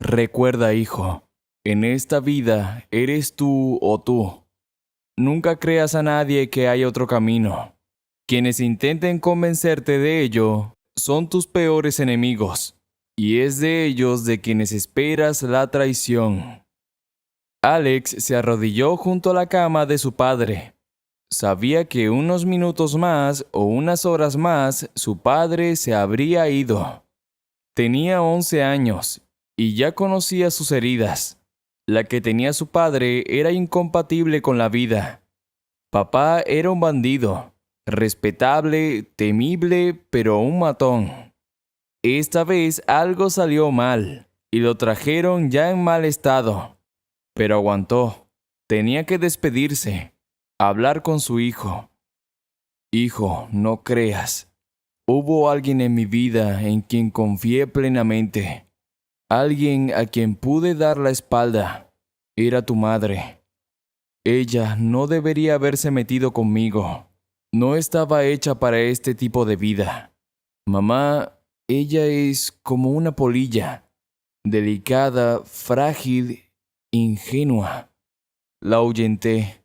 Recuerda, hijo, en esta vida eres tú o tú. Nunca creas a nadie que hay otro camino. Quienes intenten convencerte de ello son tus peores enemigos, y es de ellos de quienes esperas la traición. Alex se arrodilló junto a la cama de su padre. Sabía que unos minutos más o unas horas más su padre se habría ido. Tenía 11 años y ya conocía sus heridas. La que tenía su padre era incompatible con la vida. Papá era un bandido, respetable, temible, pero un matón. Esta vez algo salió mal y lo trajeron ya en mal estado. Pero aguantó. Tenía que despedirse, hablar con su hijo. Hijo, no creas. Hubo alguien en mi vida en quien confié plenamente. Alguien a quien pude dar la espalda. Era tu madre. Ella no debería haberse metido conmigo. No estaba hecha para este tipo de vida. Mamá, ella es como una polilla. Delicada, frágil, ingenua. La ahuyenté.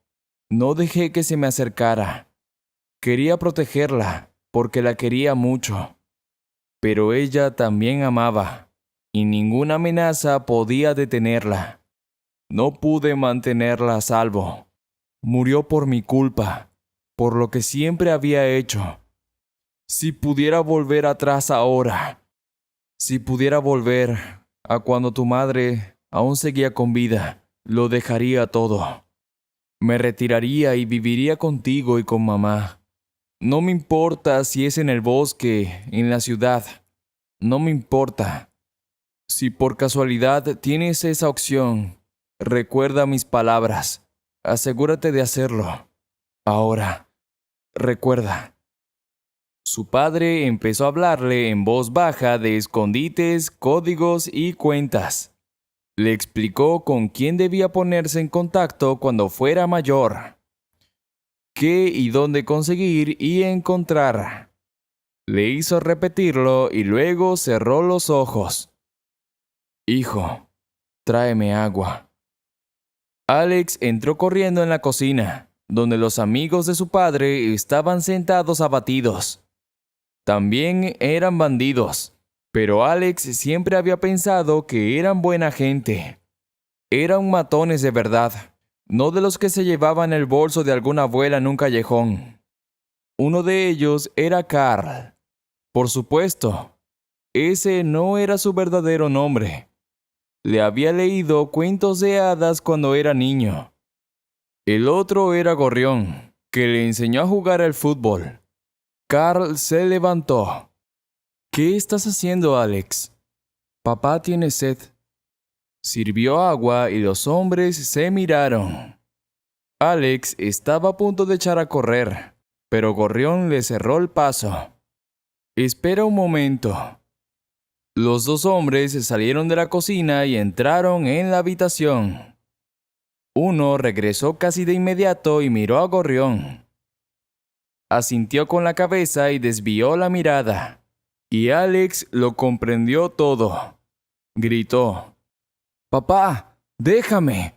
No dejé que se me acercara. Quería protegerla, porque la quería mucho. Pero ella también amaba, y ninguna amenaza podía detenerla. No pude mantenerla a salvo. Murió por mi culpa, por lo que siempre había hecho. Si pudiera volver atrás ahora, si pudiera volver a cuando tu madre aún seguía con vida, lo dejaría todo. Me retiraría y viviría contigo y con mamá. No me importa si es en el bosque, en la ciudad. No me importa. Si por casualidad tienes esa opción, recuerda mis palabras. Asegúrate de hacerlo. Ahora, recuerda. Su padre empezó a hablarle en voz baja de escondites, códigos y cuentas. Le explicó con quién debía ponerse en contacto cuando fuera mayor, qué y dónde conseguir y encontrar. Le hizo repetirlo y luego cerró los ojos. Hijo, tráeme agua. Alex entró corriendo en la cocina, donde los amigos de su padre estaban sentados abatidos. También eran bandidos, pero Alex siempre había pensado que eran buena gente. Eran matones de verdad, no de los que se llevaban el bolso de alguna abuela en un callejón. Uno de ellos era Carl. Por supuesto, ese no era su verdadero nombre. Le había leído cuentos de hadas cuando era niño. El otro era Gorrión, que le enseñó a jugar al fútbol. Carl se levantó. ¿Qué estás haciendo, Alex? Papá tiene sed. Sirvió agua y los hombres se miraron. Alex estaba a punto de echar a correr, pero Gorrión le cerró el paso. Espera un momento. Los dos hombres salieron de la cocina y entraron en la habitación. Uno regresó casi de inmediato y miró a Gorrión. Asintió con la cabeza y desvió la mirada. Y Alex lo comprendió todo. Gritó: «¡Papá, déjame!».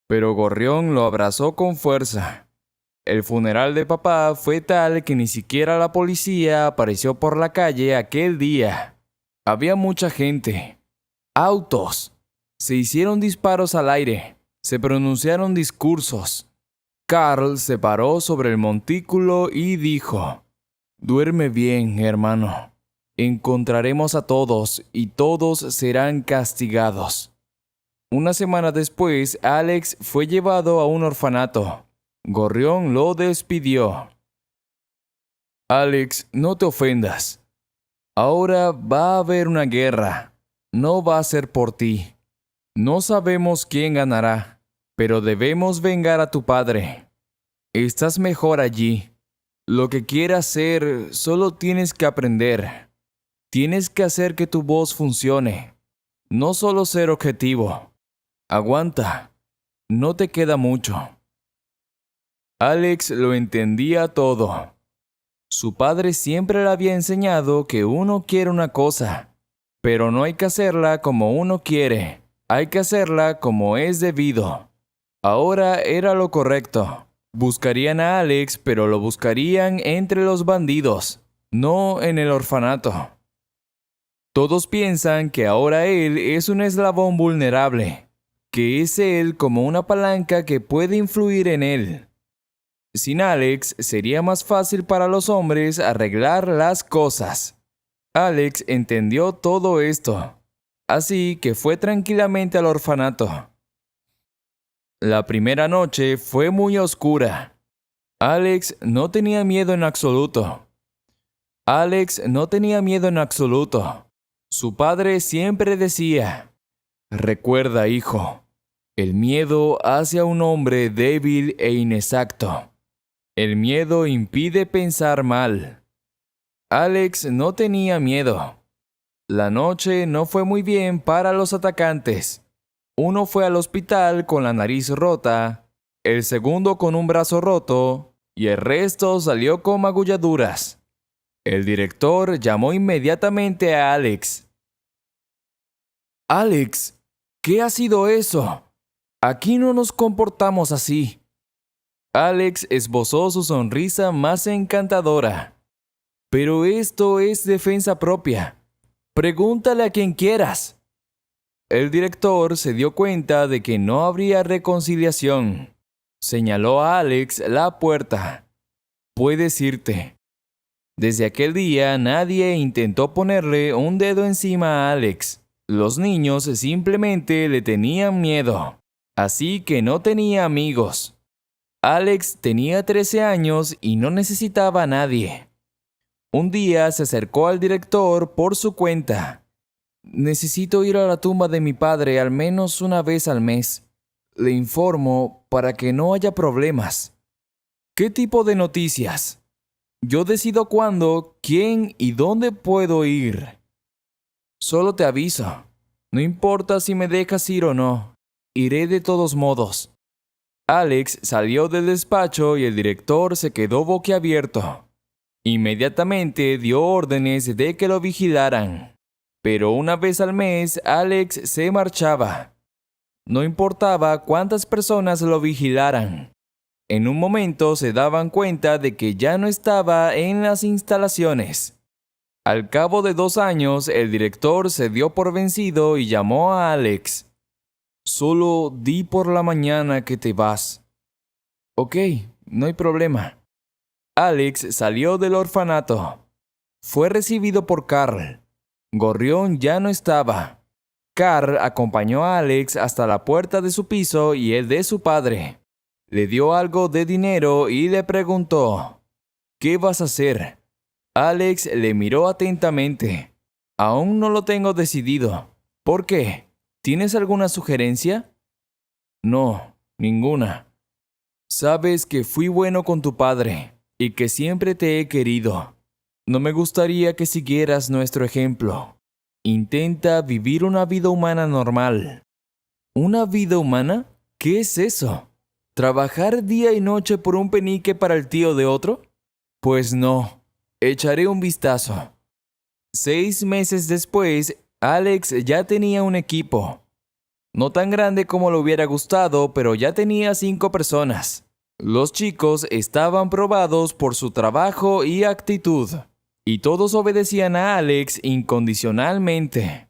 Pero Gorrión lo abrazó con fuerza. El funeral de papá fue tal que ni siquiera la policía apareció por la calle aquel día. Había mucha gente. Autos. Se hicieron disparos al aire. Se pronunciaron discursos. Carl se paró sobre el montículo y dijo: «Duerme bien, hermano. Encontraremos a todos y todos serán castigados». Una semana después, Alex fue llevado a un orfanato. Gorrión lo despidió. «Alex, no te ofendas. Ahora va a haber una guerra. No va a ser por ti. No sabemos quién ganará, pero debemos vengar a tu padre. Estás mejor allí. Lo que quieras hacer, solo tienes que aprender. Tienes que hacer que tu voz funcione. No solo ser objetivo. Aguanta. No te queda mucho». Alex lo entendía todo. Su padre siempre le había enseñado que uno quiere una cosa, Pero no hay que hacerla como uno quiere, hay que hacerla como es debido. Ahora era lo correcto. Buscarían a Alex, pero lo buscarían entre los bandidos, no en el orfanato. Todos piensan que ahora él es un eslabón vulnerable, que es él como una palanca que puede influir en él. Sin Alex sería más fácil para los hombres arreglar las cosas. Alex entendió todo esto, así que fue tranquilamente al orfanato. La primera noche fue muy oscura. Alex no tenía miedo en absoluto. Alex no tenía miedo en absoluto. Su padre siempre decía: recuerda, hijo, el miedo hace a un hombre débil e inexacto. El miedo impide pensar mal. Alex no tenía miedo. La noche no fue muy bien para los atacantes. Uno fue al hospital con la nariz rota, el segundo con un brazo roto, y el resto salió con magulladuras. El director llamó inmediatamente a Alex. Alex, ¿qué ha sido eso? Aquí no nos comportamos así. Alex esbozó su sonrisa más encantadora. Pero esto es defensa propia. Pregúntale a quien quieras. El director se dio cuenta de que no habría reconciliación. Señaló a Alex la puerta. Puedes irte. Desde aquel día nadie intentó ponerle un dedo encima a Alex. Los niños simplemente le tenían miedo. Así que no tenía amigos. Alex tenía 13 años y no necesitaba a nadie. Un día se acercó al director por su cuenta. Necesito ir a la tumba de mi padre al menos una vez al mes. Le informo para que no haya problemas. ¿Qué tipo de noticias? Yo decido cuándo, quién y dónde puedo ir. Solo te aviso. No importa si me dejas ir o no. Iré de todos modos. Alex salió del despacho y el director se quedó boquiabierto. Inmediatamente dio órdenes de que lo vigilaran. Pero una vez al mes, Alex se marchaba. No importaba cuántas personas lo vigilaran. En un momento se daban cuenta de que ya no estaba en las instalaciones. Al cabo de 2 años, el director se dio por vencido y llamó a Alex. Solo di por la mañana que te vas. Ok, no hay problema. Alex salió del orfanato. Fue recibido por Carl. Gorrión ya no estaba. Carl acompañó a Alex hasta la puerta de su piso y el de su padre. Le dio algo de dinero y le preguntó: ¿qué vas a hacer? Alex le miró atentamente. Aún no lo tengo decidido. ¿Por qué? ¿Tienes alguna sugerencia? No, ninguna. Sabes que fui bueno con tu padre y que siempre te he querido. No me gustaría que siguieras nuestro ejemplo. Intenta vivir una vida humana normal. ¿Una vida humana? ¿Qué es eso? ¿Trabajar día y noche por un penique para el tío de otro? Pues no. Echaré un vistazo. 6 meses después, Alex ya tenía un equipo. No tan grande como le hubiera gustado, pero ya tenía 5 personas. Los chicos estaban probados por su trabajo y actitud, y todos obedecían a Alex incondicionalmente.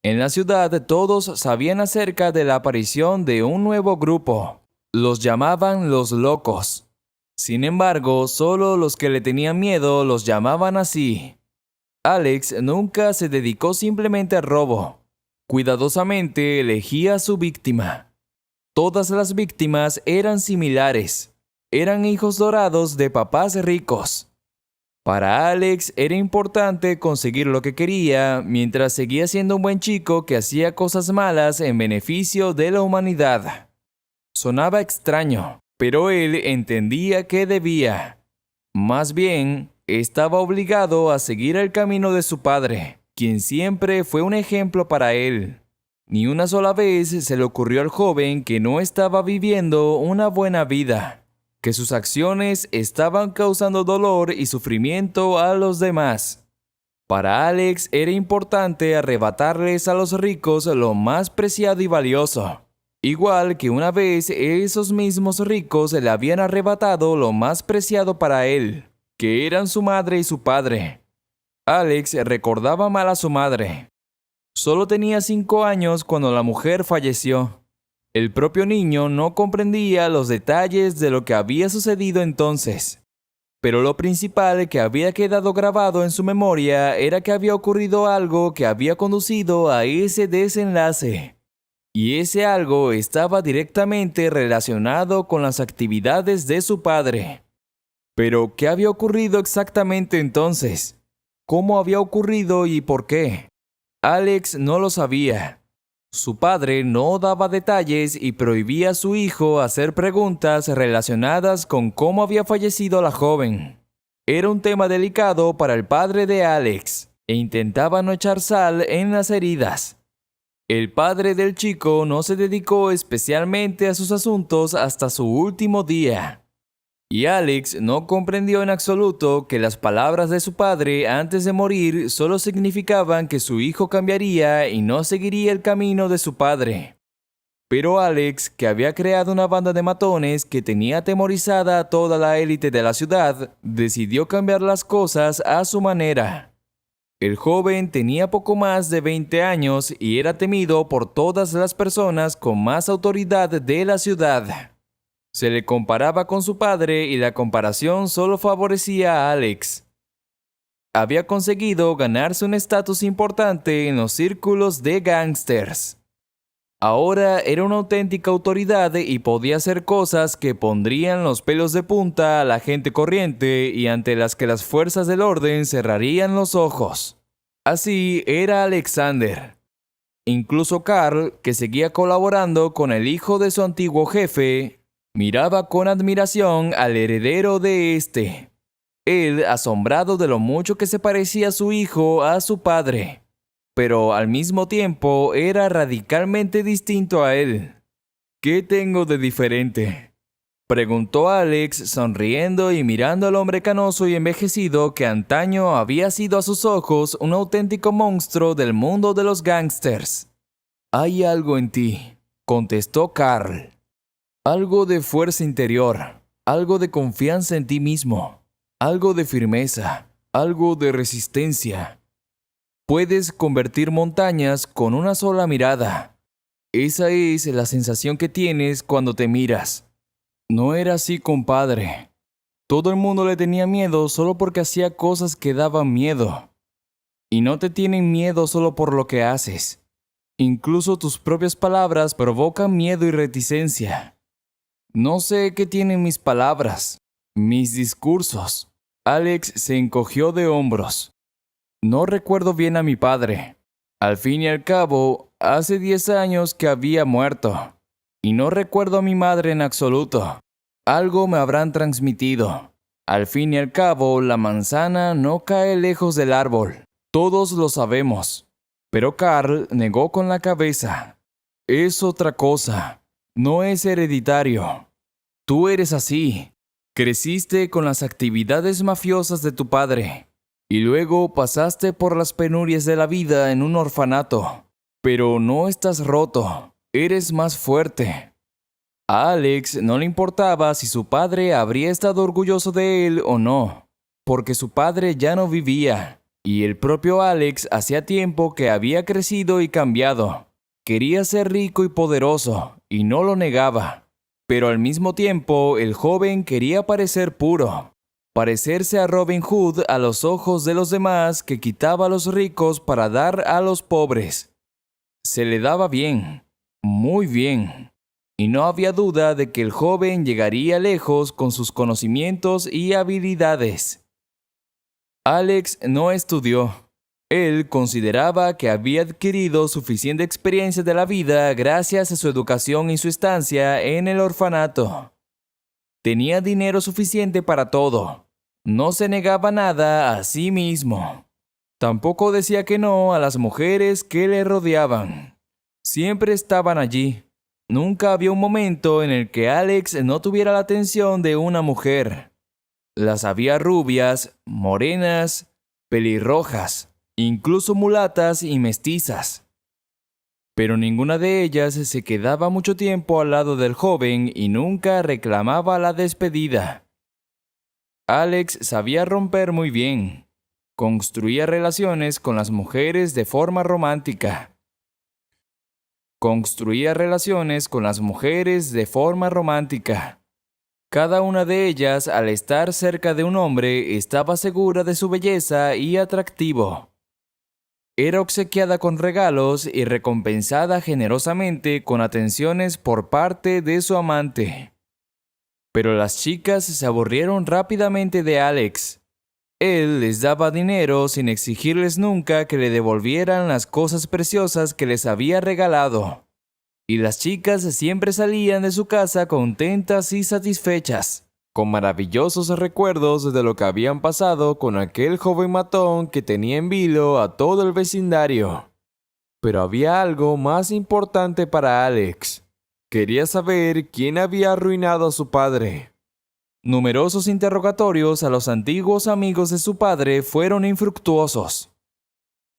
En la ciudad todos sabían acerca de la aparición de un nuevo grupo. Los llamaban los locos. Sin embargo, solo los que le tenían miedo los llamaban así. Alex nunca se dedicó simplemente al robo. Cuidadosamente elegía a su víctima. Todas las víctimas eran similares. Eran hijos dorados de papás ricos. Para Alex era importante conseguir lo que quería mientras seguía siendo un buen chico que hacía cosas malas en beneficio de la humanidad. Sonaba extraño, pero él entendía que debía. Más bien, estaba obligado a seguir el camino de su padre, quien siempre fue un ejemplo para él. Ni una sola vez se le ocurrió al joven que no estaba viviendo una buena vida, que sus acciones estaban causando dolor y sufrimiento a los demás. Para Alex era importante arrebatarles a los ricos lo más preciado y valioso. Igual que una vez esos mismos ricos le habían arrebatado lo más preciado para él, que eran su madre y su padre. Alex recordaba mal a su madre. Solo tenía 5 años cuando la mujer falleció. El propio niño no comprendía los detalles de lo que había sucedido entonces. Pero lo principal que había quedado grabado en su memoria era que había ocurrido algo que había conducido a ese desenlace. Y ese algo estaba directamente relacionado con las actividades de su padre. Pero, ¿qué había ocurrido exactamente entonces? ¿Cómo había ocurrido y por qué? Alex no lo sabía. Su padre no daba detalles y prohibía a su hijo hacer preguntas relacionadas con cómo había fallecido la joven. Era un tema delicado para el padre de Alex e intentaba no echar sal en las heridas. El padre del chico no se dedicó especialmente a sus asuntos hasta su último día. Y Alex no comprendió en absoluto que las palabras de su padre antes de morir solo significaban que su hijo cambiaría y no seguiría el camino de su padre. Pero Alex, que había creado una banda de matones que tenía atemorizada a toda la élite de la ciudad, decidió cambiar las cosas a su manera. El joven tenía poco más de 20 años y era temido por todas las personas con más autoridad de la ciudad. Se le comparaba con su padre y la comparación solo favorecía a Alex. Había conseguido ganarse un estatus importante en los círculos de gángsters. Ahora era una auténtica autoridad y podía hacer cosas que pondrían los pelos de punta a la gente corriente y ante las que las fuerzas del orden cerrarían los ojos. Así era Alexander. Incluso Carl, que seguía colaborando con el hijo de su antiguo jefe, miraba con admiración al heredero de este. Él, asombrado de lo mucho que se parecía su hijo a su padre, pero al mismo tiempo era radicalmente distinto a él. ¿Qué tengo de diferente?, preguntó Alex, sonriendo y mirando al hombre canoso y envejecido que antaño había sido a sus ojos un auténtico monstruo del mundo de los gángsters. «Hay algo en ti», contestó Carl. «Algo de fuerza interior, algo de confianza en ti mismo, algo de firmeza, algo de resistencia. Puedes convertir montañas con una sola mirada. Esa es la sensación que tienes cuando te miras. No era así, compadre. Todo el mundo le tenía miedo solo porque hacía cosas que daban miedo. Y no te tienen miedo solo por lo que haces. Incluso tus propias palabras provocan miedo y reticencia. No sé qué tienen mis palabras, mis discursos». Alex se encogió de hombros. «No recuerdo bien a mi padre. Al fin y al cabo, hace 10 años que había muerto. Y no recuerdo a mi madre en absoluto. Algo me habrán transmitido. Al fin y al cabo, la manzana no cae lejos del árbol. Todos lo sabemos». Pero Carl negó con la cabeza. «Es otra cosa. No es hereditario. Tú eres así. Creciste con las actividades mafiosas de tu padre. Y luego pasaste por las penurias de la vida en un orfanato. Pero no estás roto. Eres más fuerte». A Alex no le importaba si su padre habría estado orgulloso de él o no, porque su padre ya no vivía, y el propio Alex hacía tiempo que había crecido y cambiado. Quería ser rico y poderoso, y no lo negaba. Pero al mismo tiempo, el joven quería parecer puro. Parecerse a Robin Hood a los ojos de los demás, que quitaba a los ricos para dar a los pobres. Se le daba bien, muy bien, y no había duda de que el joven llegaría lejos con sus conocimientos y habilidades. Alex no estudió. Él consideraba que había adquirido suficiente experiencia de la vida gracias a su educación y su estancia en el orfanato. Tenía dinero suficiente para todo. No se negaba nada a sí mismo. Tampoco decía que no a las mujeres que le rodeaban. Siempre estaban allí. Nunca había un momento en el que Alex no tuviera la atención de una mujer. Las había rubias, morenas, pelirrojas, incluso mulatas y mestizas. Pero ninguna de ellas se quedaba mucho tiempo al lado del joven y nunca reclamaba la despedida. Alex sabía romper muy bien. Construía relaciones con las mujeres de forma romántica. Cada una de ellas, al estar cerca de un hombre, estaba segura de su belleza y atractivo. Era obsequiada con regalos y recompensada generosamente con atenciones por parte de su amante. Pero las chicas se aburrieron rápidamente de Alex. Él les daba dinero sin exigirles nunca que le devolvieran las cosas preciosas que les había regalado. Y las chicas siempre salían de su casa contentas y satisfechas, con maravillosos recuerdos de lo que habían pasado con aquel joven matón que tenía en vilo a todo el vecindario. Pero había algo más importante para Alex. Quería saber quién había arruinado a su padre. Numerosos interrogatorios a los antiguos amigos de su padre fueron infructuosos.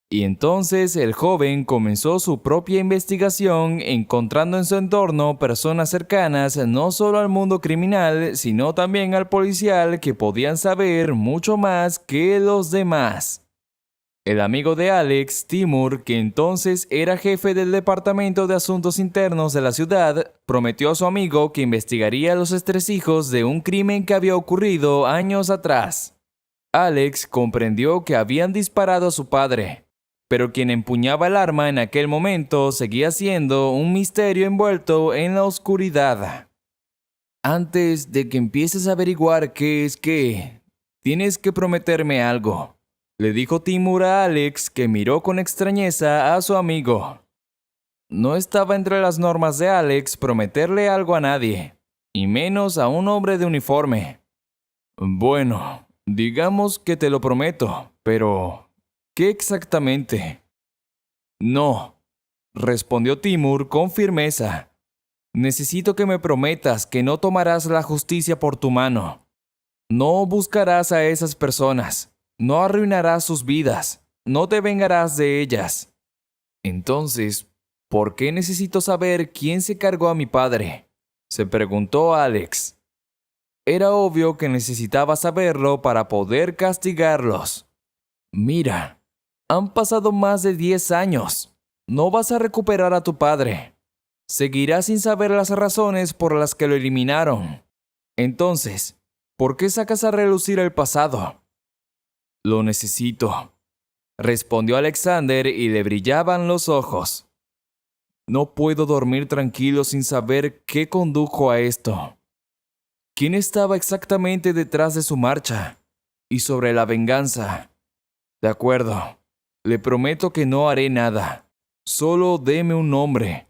Y entonces el joven comenzó su propia investigación, encontrando en su entorno personas cercanas no solo al mundo criminal, sino también al policial que podían saber mucho más que los demás. El amigo de Alex, Timur, que entonces era jefe del Departamento de Asuntos Internos de la ciudad, prometió a su amigo que investigaría los estresijos de un crimen que había ocurrido años atrás. Alex comprendió que habían disparado a su padre, pero quien empuñaba el arma en aquel momento seguía siendo un misterio envuelto en la oscuridad. Antes de que empieces a averiguar qué es qué, tienes que prometerme algo, le dijo Timur a Alex, que miró con extrañeza a su amigo. No estaba entre las normas de Alex prometerle algo a nadie, y menos a un hombre de uniforme. Bueno, digamos que te lo prometo, pero ¿qué exactamente? No, respondió Timur con firmeza. Necesito que me prometas que no tomarás la justicia por tu mano. No buscarás a esas personas, no arruinarás sus vidas, no te vengarás de ellas. Entonces, ¿por qué necesito saber quién se cargó a mi padre?, se preguntó Alex. Era obvio que necesitaba saberlo para poder castigarlos. Mira, han pasado más de 10 años. No vas a recuperar a tu padre. Seguirás sin saber las razones por las que lo eliminaron. Entonces, ¿por qué sacas a relucir el pasado? Lo necesito, respondió Alexander y le brillaban los ojos. No puedo dormir tranquilo sin saber qué condujo a esto. ¿Quién estaba exactamente detrás de su marcha? Y sobre la venganza. De acuerdo, le prometo que no haré nada. Solo deme un nombre.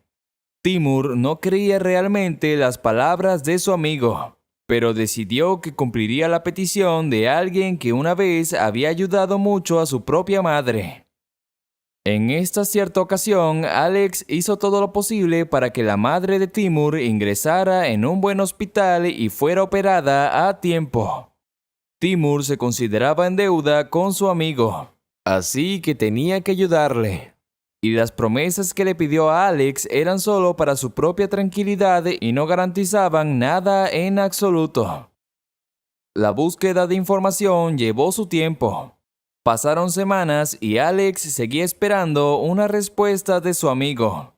Timur no creía realmente las palabras de su amigo, pero decidió que cumpliría la petición de alguien que una vez había ayudado mucho a su propia madre. En esta cierta ocasión, Alex hizo todo lo posible para que la madre de Timur ingresara en un buen hospital y fuera operada a tiempo. Timur se consideraba en deuda con su amigo, así que tenía que ayudarle. Y las promesas que le pidió a Alex eran solo para su propia tranquilidad y no garantizaban nada en absoluto. La búsqueda de información llevó su tiempo. Pasaron semanas y Alex seguía esperando una respuesta de su amigo.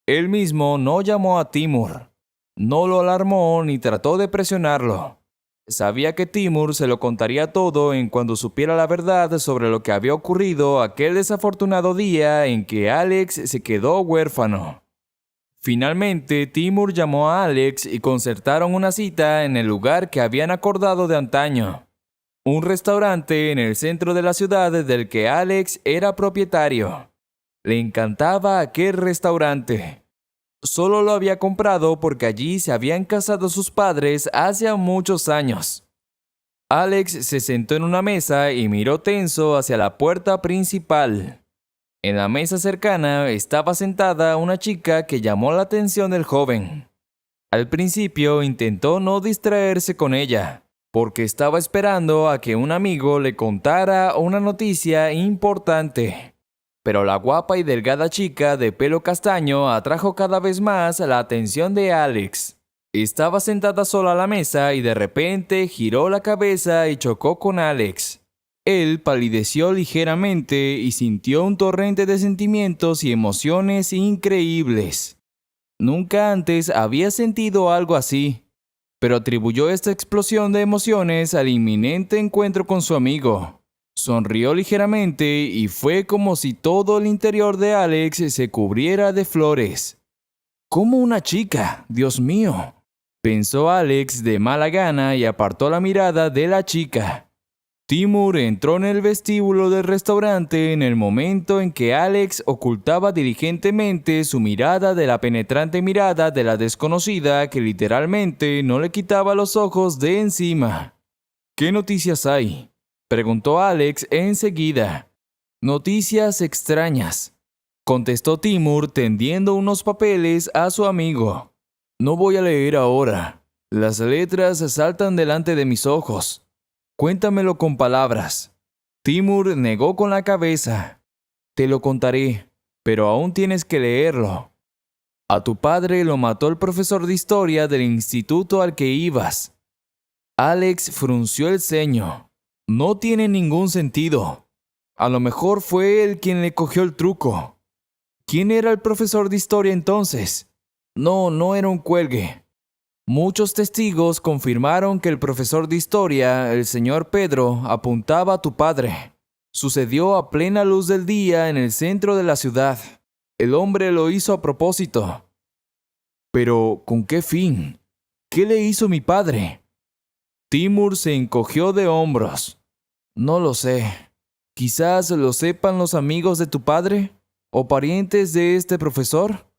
Él mismo no llamó a Timur, no lo alarmó ni trató de presionarlo. Sabía que Timur se lo contaría todo en cuanto supiera la verdad sobre lo que había ocurrido aquel desafortunado día en que Alex se quedó huérfano. Finalmente, Timur llamó a Alex y concertaron una cita en el lugar que habían acordado de antaño. Un restaurante en el centro de la ciudad del que Alex era propietario. Le encantaba aquel restaurante. Solo lo había comprado porque allí se habían casado sus padres hace muchos años. Alex se sentó en una mesa y miró tenso hacia la puerta principal. En la mesa cercana estaba sentada una chica que llamó la atención del joven. Al principio intentó no distraerse con ella, porque estaba esperando a que un amigo le contara una noticia importante. Pero la guapa y delgada chica de pelo castaño atrajo cada vez más la atención de Alex. Estaba sentada sola a la mesa y de repente giró la cabeza y chocó con Alex. Él palideció ligeramente y sintió un torrente de sentimientos y emociones increíbles. Nunca antes había sentido algo así, pero atribuyó esta explosión de emociones al inminente encuentro con su amigo. Sonrió ligeramente y fue como si todo el interior de Alex se cubriera de flores. «¿Cómo una chica? ¡Dios mío!», pensó Alex de mala gana y apartó la mirada de la chica. Timur entró en el vestíbulo del restaurante en el momento en que Alex ocultaba diligentemente su mirada de la penetrante mirada de la desconocida que literalmente no le quitaba los ojos de encima. «¿Qué noticias hay?», preguntó Alex enseguida. «Noticias extrañas», contestó Timur tendiendo unos papeles a su amigo. «No voy a leer ahora. Las letras saltan delante de mis ojos. Cuéntamelo con palabras». Timur negó con la cabeza. «Te lo contaré, pero aún tienes que leerlo. A tu padre lo mató el profesor de historia del instituto al que ibas». Alex frunció el ceño. «No tiene ningún sentido. A lo mejor fue él quien le cogió el truco». «¿Quién era el profesor de historia entonces?» No era un cuelgue. Muchos testigos confirmaron que el profesor de historia, el señor Pedro, apuntaba a tu padre. Sucedió a plena luz del día en el centro de la ciudad. El hombre lo hizo a propósito». «¿Pero con qué fin? ¿Qué le hizo mi padre?». Timur se encogió de hombros. «No lo sé. Quizás lo sepan los amigos de tu padre o parientes de este profesor.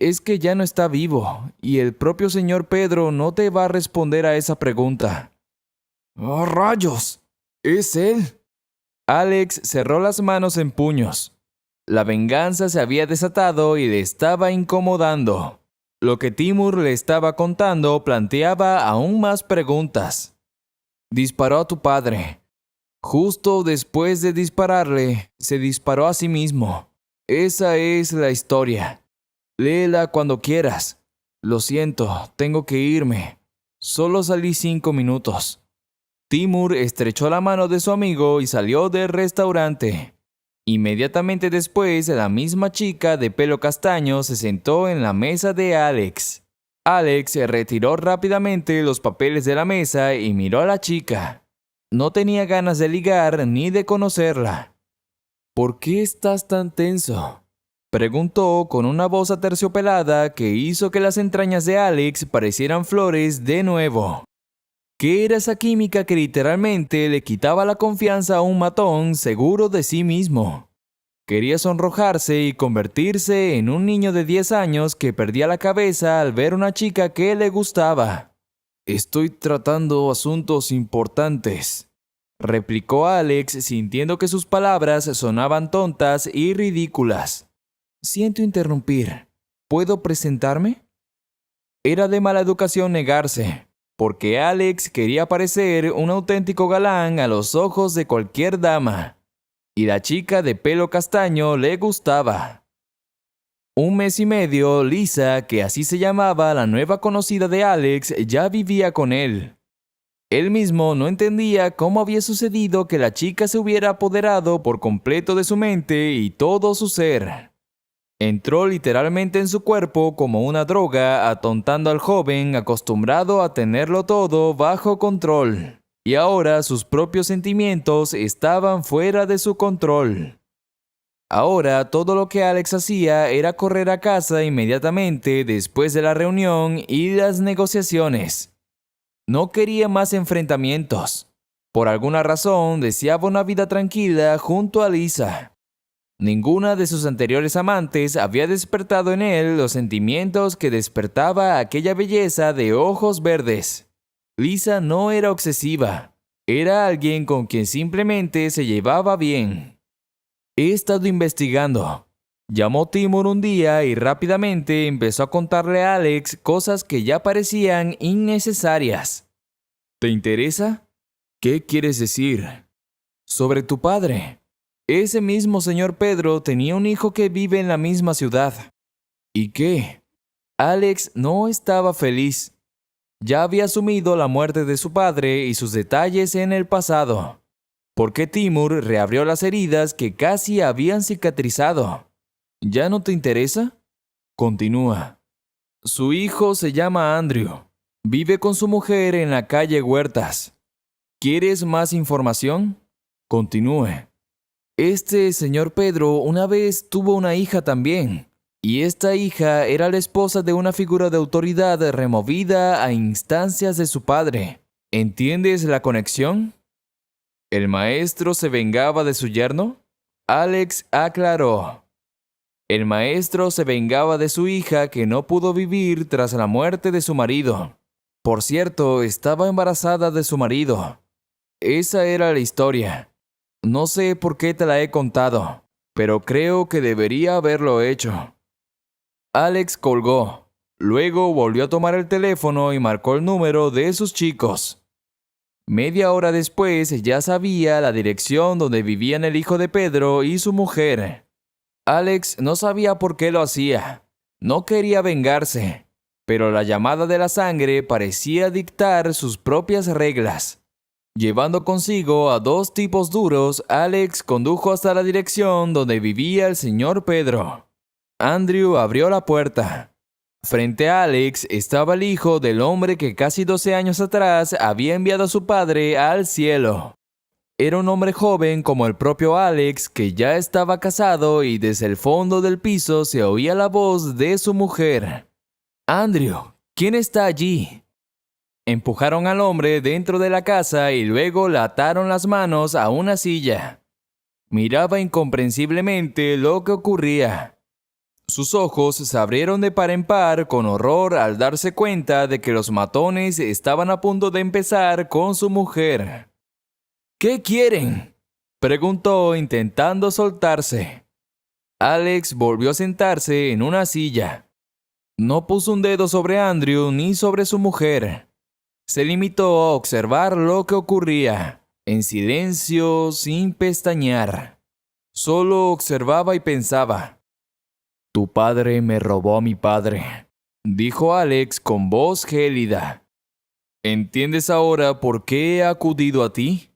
Es que ya no está vivo y el propio señor Pedro no te va a responder a esa pregunta». «¡Oh, rayos! ¿Es él?». Alex cerró las manos en puños. La venganza se había desatado y le estaba incomodando. Lo que Timur le estaba contando planteaba aún más preguntas. «Disparó a tu padre. Justo después de dispararle, se disparó a sí mismo. Esa es la historia. Léela cuando quieras. Lo siento, tengo que irme. Solo salí 5 minutos». Timur estrechó la mano de su amigo y salió del restaurante. Inmediatamente después, la misma chica de pelo castaño se sentó en la mesa de Alex. Alex retiró rápidamente los papeles de la mesa y miró a la chica. No tenía ganas de ligar ni de conocerla. «¿Por qué estás tan tenso?», preguntó con una voz aterciopelada que hizo que las entrañas de Alex parecieran flores de nuevo. ¿Qué era esa química que literalmente le quitaba la confianza a un matón seguro de sí mismo? Quería sonrojarse y convertirse en un niño de 10 años que perdía la cabeza al ver una chica que le gustaba. «Estoy tratando asuntos importantes», replicó Alex sintiendo que sus palabras sonaban tontas y ridículas. «Siento interrumpir. ¿Puedo presentarme?». Era de mala educación negarse, porque Alex quería parecer un auténtico galán a los ojos de cualquier dama, y la chica de pelo castaño le gustaba. 1 mes y medio, Lisa, que así se llamaba la nueva conocida de Alex, ya vivía con él. Él mismo no entendía cómo había sucedido que la chica se hubiera apoderado por completo de su mente y todo su ser. Entró literalmente en su cuerpo como una droga, atontando al joven acostumbrado a tenerlo todo bajo control. Y ahora sus propios sentimientos estaban fuera de su control. Ahora todo lo que Alex hacía era correr a casa inmediatamente después de la reunión y las negociaciones. No quería más enfrentamientos. Por alguna razón deseaba una vida tranquila junto a Lisa. Ninguna de sus anteriores amantes había despertado en él los sentimientos que despertaba aquella belleza de ojos verdes. Lisa no era obsesiva. Era alguien con quien simplemente se llevaba bien. «He estado investigando», llamó Timur un día y rápidamente empezó a contarle a Alex cosas que ya parecían innecesarias. ¿Te interesa? ¿Qué quieres decir? Sobre tu padre. Ese mismo señor Pedro tenía un hijo que vive en la misma ciudad. ¿Y qué? Alex no estaba feliz. Ya había asumido la muerte de su padre y sus detalles en el pasado, porque Timur reabrió las heridas que casi habían cicatrizado. ¿Ya no te interesa? Continúa. Su hijo se llama Andrew. Vive con su mujer en la calle Huertas. ¿Quieres más información? Continúe. Este señor Pedro una vez tuvo una hija también, y esta hija era la esposa de una figura de autoridad removida a instancias de su padre. ¿Entiendes la conexión? ¿El maestro se vengaba de su yerno? Alex aclaró. El maestro se vengaba de su hija que no pudo vivir tras la muerte de su marido. Por cierto, estaba embarazada de su marido. Esa era la historia. No sé por qué te la he contado, pero creo que debería haberlo hecho. Alex colgó. Luego volvió a tomar el teléfono y marcó el número de sus chicos. Media hora después ya sabía la dirección donde vivían el hijo de Pedro y su mujer. Alex no sabía por qué lo hacía. No quería vengarse, pero la llamada de la sangre parecía dictar sus propias reglas. Llevando consigo a dos tipos duros, Alex condujo hasta la dirección donde vivía el señor Pedro. Andrew abrió la puerta. Frente a Alex estaba el hijo del hombre que casi 12 años atrás había enviado a su padre al cielo. Era un hombre joven como el propio Alex, que ya estaba casado, y desde el fondo del piso se oía la voz de su mujer. Andrew, ¿quién está allí? Empujaron al hombre dentro de la casa y luego le ataron las manos a una silla. Miraba incomprensiblemente lo que ocurría. Sus ojos se abrieron de par en par con horror al darse cuenta de que los matones estaban a punto de empezar con su mujer. ¿Qué quieren?, preguntó intentando soltarse. Alex volvió a sentarse en una silla. No puso un dedo sobre Andrew ni sobre su mujer. Se limitó a observar lo que ocurría, en silencio, sin pestañear. Solo observaba y pensaba. Tu padre me robó a mi padre, dijo Alex con voz gélida. ¿Entiendes ahora por qué he acudido a ti?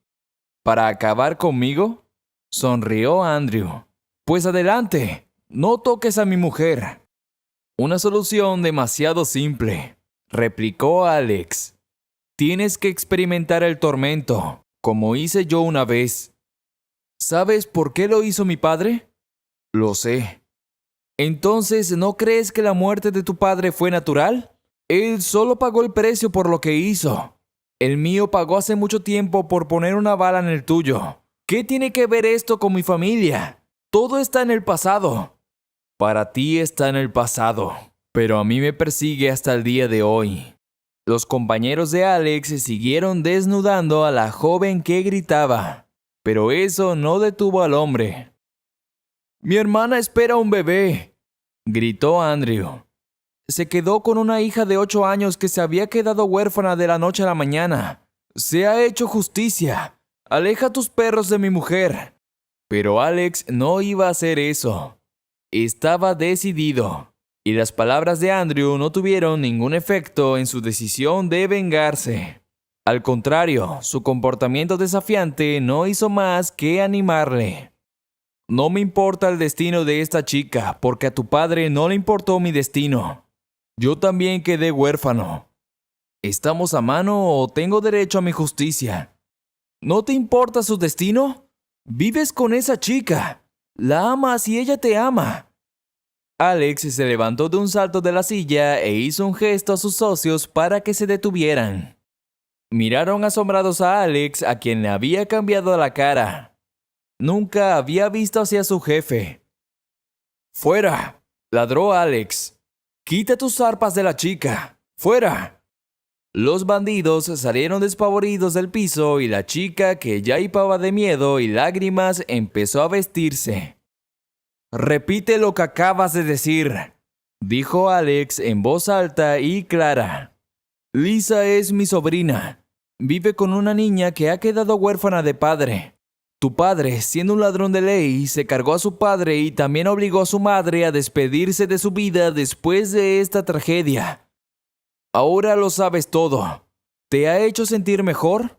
¿Para acabar conmigo? Sonrió Andrew. Pues adelante, no toques a mi mujer. Una solución demasiado simple, replicó Alex. Tienes que experimentar el tormento, como hice yo una vez. ¿Sabes por qué lo hizo mi padre? Lo sé. Entonces, ¿no crees que la muerte de tu padre fue natural? Él solo pagó el precio por lo que hizo. El mío pagó hace mucho tiempo por poner una bala en el tuyo. ¿Qué tiene que ver esto con mi familia? Todo está en el pasado. Para ti está en el pasado, pero a mí me persigue hasta el día de hoy. Los compañeros de Alex siguieron desnudando a la joven que gritaba, pero eso no detuvo al hombre. «Mi hermana espera un bebé», gritó Andrew. Se quedó con una hija de 8 años que se había quedado huérfana de la noche a la mañana. Se ha hecho justicia. Aleja tus perros de mi mujer. Pero Alex no iba a hacer eso. Estaba decidido, y las palabras de Andrew no tuvieron ningún efecto en su decisión de vengarse. Al contrario, su comportamiento desafiante no hizo más que animarle. No me importa el destino de esta chica, porque a tu padre no le importó mi destino. Yo también quedé huérfano. ¿Estamos a mano o tengo derecho a mi justicia? ¿No te importa su destino? Vives con esa chica. La amas y ella te ama. Alex se levantó de un salto de la silla e hizo un gesto a sus socios para que se detuvieran. Miraron asombrados a Alex, a quien le había cambiado la cara. Nunca había visto hacia su jefe. «¡Fuera!», ladró Alex. «¡Quita tus arpas de la chica! ¡Fuera!». Los bandidos salieron despavoridos del piso y la chica, que ya hipaba de miedo y lágrimas, empezó a vestirse. «Repite lo que acabas de decir», dijo Alex en voz alta y clara. «Lisa es mi sobrina. vive con una niña que ha quedado huérfana de padre. Tu padre, siendo un ladrón de ley, se cargó a su padre y también obligó a su madre a despedirse de su vida después de esta tragedia. Ahora lo sabes todo. ¿Te ha hecho sentir mejor?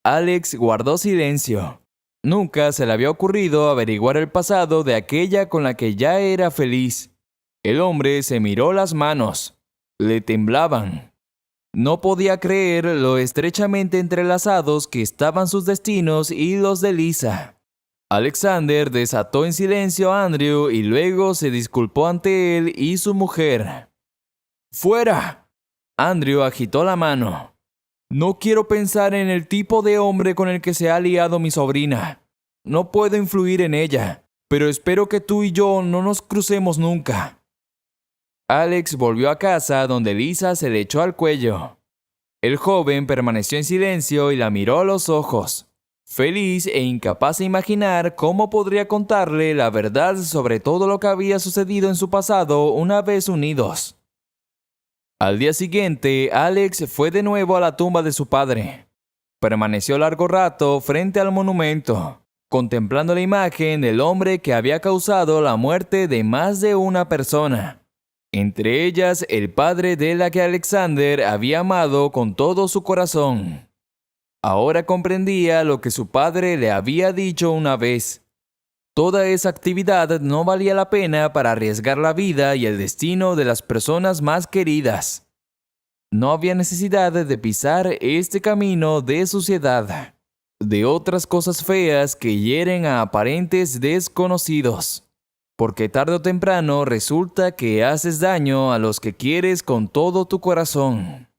Alex guardó silencio. Nunca se le había ocurrido averiguar el pasado de aquella con la que ya era feliz. El hombre se miró las manos. Le temblaban. No podía creer lo estrechamente entrelazados que estaban sus destinos y los de Lisa. Alexander desató en silencio a Andrew y luego se disculpó ante él y su mujer. ¡Fuera! Andrew agitó la mano. No quiero pensar en el tipo de hombre con el que se ha liado mi sobrina. No puedo influir en ella, pero espero que tú y yo no nos crucemos nunca. Alex volvió a casa donde Lisa se le echó al cuello. El joven permaneció en silencio y la miró a los ojos, feliz e incapaz de imaginar cómo podría contarle la verdad sobre todo lo que había sucedido en su pasado una vez unidos. Al día siguiente, Alex fue de nuevo a la tumba de su padre. Permaneció largo rato frente al monumento, contemplando la imagen del hombre que había causado la muerte de más de una persona, entre ellas el padre de la que Alexander había amado con todo su corazón. Ahora comprendía lo que su padre le había dicho una vez. Toda esa actividad no valía la pena para arriesgar la vida y el destino de las personas más queridas. No había necesidad de pisar este camino de suciedad, de otras cosas feas que hieren a aparentes desconocidos, porque tarde o temprano resulta que haces daño a los que quieres con todo tu corazón.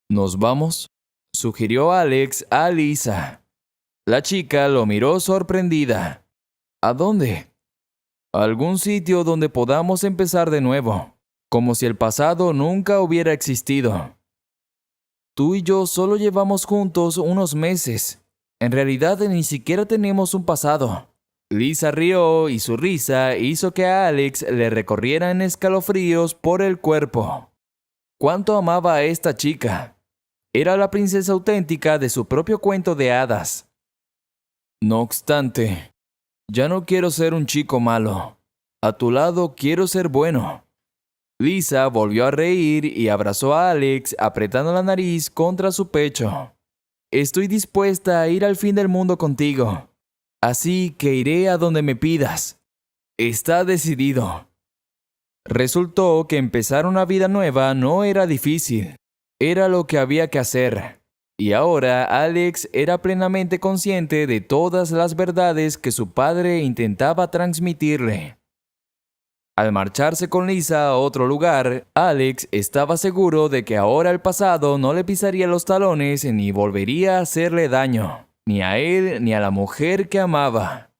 ¿Nos vamos?, sugirió Alex a Lisa. La chica lo miró sorprendida. ¿A dónde? A algún sitio donde podamos empezar de nuevo, como si el pasado nunca hubiera existido. Tú y yo solo llevamos juntos unos meses. En realidad ni siquiera tenemos un pasado. Lisa rió y su risa hizo que a Alex le recorrieran escalofríos por el cuerpo. ¿Cuánto amaba a esta chica? Era la princesa auténtica de su propio cuento de hadas. No obstante, ya no quiero ser un chico malo. A tu lado quiero ser bueno. Lisa volvió a reír y abrazó a Alex apretando la nariz contra su pecho. Estoy dispuesta a ir al fin del mundo contigo. Así que iré a donde me pidas. Está decidido. Resultó que empezar una vida nueva no era difícil. Era lo que había que hacer. Y ahora Alex era plenamente consciente de todas las verdades que su padre intentaba transmitirle. Al marcharse con Lisa a otro lugar, Alex estaba seguro de que ahora el pasado no le pisaría los talones ni volvería a hacerle daño, ni a él ni a la mujer que amaba.